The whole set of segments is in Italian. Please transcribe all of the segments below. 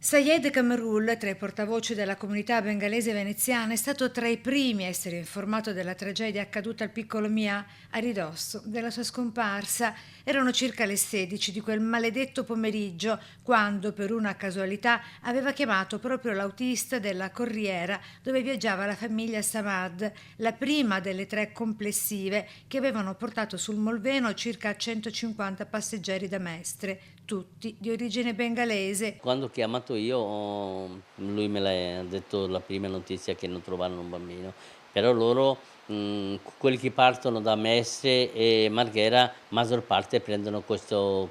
Sayed Kamerul, tra i portavoce della comunità bengalese veneziana, è stato tra i primi a essere informato della tragedia accaduta al piccolo Mia a ridosso della sua scomparsa. Erano circa le 16 di quel maledetto pomeriggio quando, per una casualità, aveva chiamato proprio l'autista della corriera dove viaggiava la famiglia Samad, la prima delle tre complessive che avevano portato sul Molveno circa 150 passeggeri da Mestre, tutti di origine bengalese. Quando ho chiamato io, lui me l'ha detto la prima notizia che non trovarono un bambino, però loro, quelli che partono da Mestre e Marghera, maggior parte prendono questo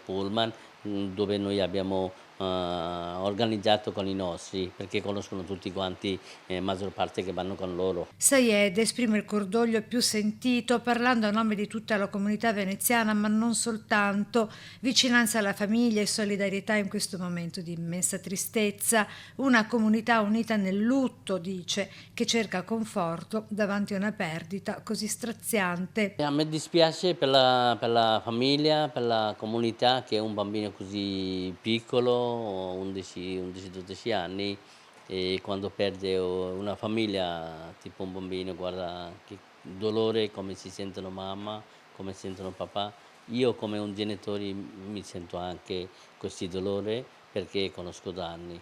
pullman, dove noi abbiamo, organizzato con i nostri, perché conoscono tutti quanti, maggior parte che vanno con loro. Sayed esprime il cordoglio più sentito parlando a nome di tutta la comunità veneziana, ma non soltanto. Vicinanza alla famiglia e solidarietà in questo momento di immensa tristezza. Una comunità unita nel lutto, dice, che cerca conforto davanti a una perdita così straziante. E a me dispiace per la famiglia, per la comunità che un bambino così piccolo, 11, 12 anni, e quando perde una famiglia, tipo un bambino, guarda che dolore, come si sentono mamma, come si sentono papà. Io come un genitore mi sento anche questo dolore perché conosco da anni.